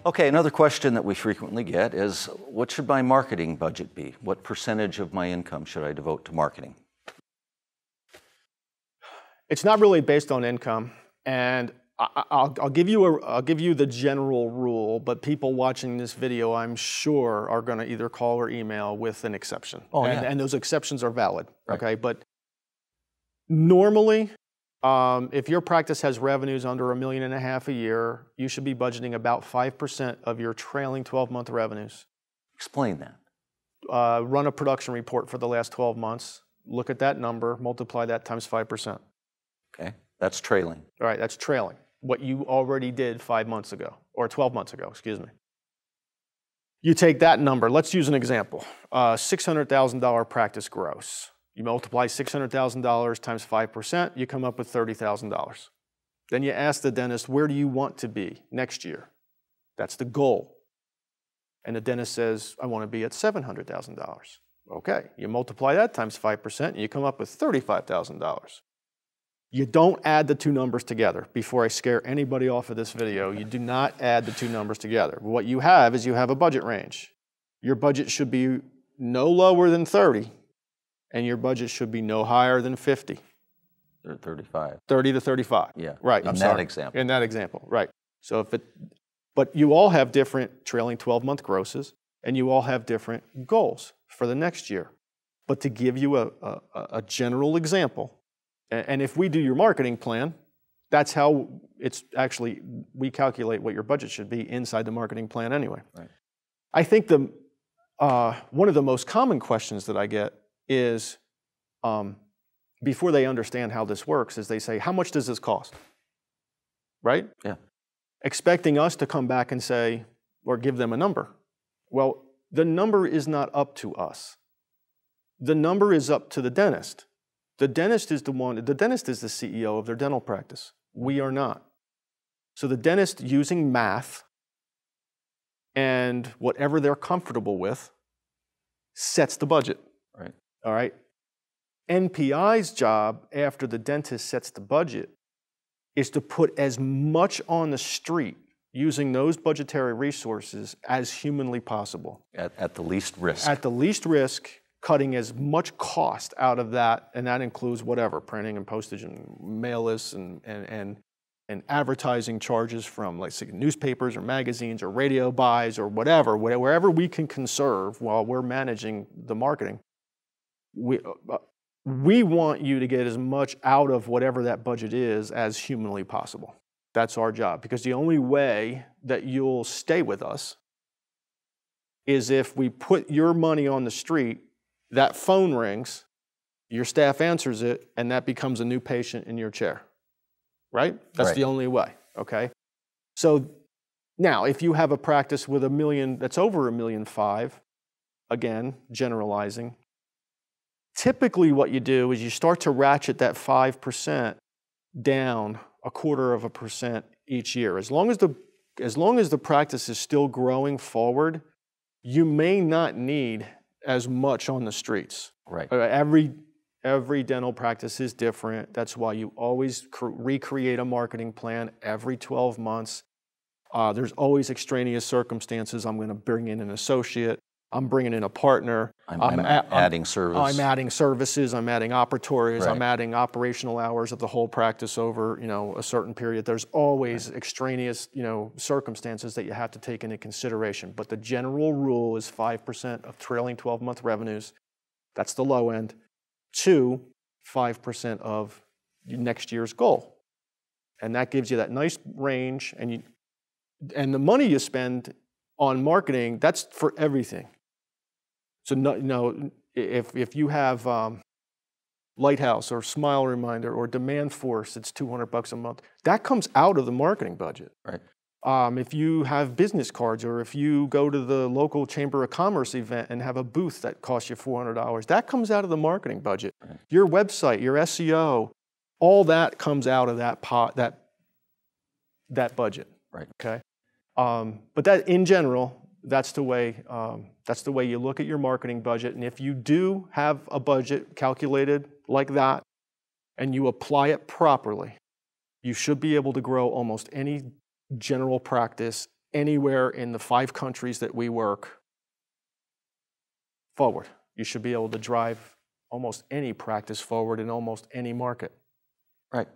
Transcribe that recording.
Okay, another question that we frequently get is, what should my marketing budget be? What percentage of my income should I devote to marketing? It's not really based on income, and I'll give you the general rule, but people watching this video, I'm sure, are going to either call or email with an exception. Oh, and those exceptions are valid. Right. Okay, but normally, if your practice has revenues under $1.5 million a year, you should be budgeting about 5% of your trailing 12-month revenues. Explain that. Run a production report for the last 12 months. Look at that number, multiply that times 5%. Okay, that's trailing. All right, that's trailing what you already did 5 months ago, or 12 months ago, excuse me. You take that number, let's use an example, $600,000 practice gross. You multiply $600,000 times 5%, you come up with $30,000. Then you ask the dentist, where do you want to be next year? That's the goal. And the dentist says, I want to be at $700,000. Okay, you multiply that times 5%, and you come up with $35,000. You don't add the two numbers together. Before I scare anybody off of this video, you do not add the two numbers together. What you have is you have a budget range. Your budget should be no lower than 30, and your budget should be no higher than 50. 35. 30 to 35. Yeah. Right. In that example. In that example, right. So but you all have different trailing 12-month grosses, and you all have different goals for the next year. But to give you a general example, and if we do your marketing plan, that's how it's actually, we calculate what your budget should be inside the marketing plan anyway. Right. I think one of the most common questions that I get is, before they understand how this works, is they say, how much does this cost? Right? Yeah. Expecting us to come back and say, or give them a number. Well, the number is not up to us. The number is up to the dentist. The dentist is the CEO of their dental practice. We are not. So the dentist, using math and whatever they're comfortable with, sets the budget. Right. All right. NPI's job, after the dentist sets the budget, is to put as much on the street using those budgetary resources as humanly possible. At the least risk. At the least risk, cutting as much cost out of that, and that includes whatever, printing and postage and mail lists and advertising charges from, like, say, newspapers or magazines or radio buys or whatever, wherever we can conserve while we're managing the marketing. We want you to get as much out of whatever that budget is as humanly possible. That's our job, because the only way that you'll stay with us is if we put your money on the street, that phone rings, your staff answers it, and that becomes a new patient in your chair, right? That's right. The only way, okay? So now, if you have a practice with that's over $1.5 million, again, generalizing, typically what you do is you start to ratchet that 5% down 0.25% each year. As long as the practice is still growing forward, you may not need as much on the streets. Right. Every dental practice is different. That's why you always recreate a marketing plan every 12 months. There's always extraneous circumstances. I'm going to bring in an associate. I'm bringing in a partner. I'm adding service. I'm adding services. I'm adding operatories. Right. I'm adding operational hours of the whole practice over, a certain period. There's always extraneous, circumstances that you have to take into consideration. But the general rule is 5% of trailing 12-month revenues. That's the low end. To 5% of next year's goal, and that gives you that nice range. And the money you spend on marketing, that's for everything. So if you have Lighthouse or Smile Reminder or Demand Force, it's $200 a month. That comes out of the marketing budget. Right. If you have business cards, or if you go to the local Chamber of Commerce event and have a booth that costs you $400, that comes out of the marketing budget. Right. Your website, your SEO, all that comes out of that pot, that budget. Right. Okay. But that, in general, that's the way you look at your marketing budget. And if you do have a budget calculated like that, and you apply it properly, you should be able to grow almost any general practice anywhere in the 5 countries that we work forward. You should be able to drive almost any practice forward in almost any market. Right.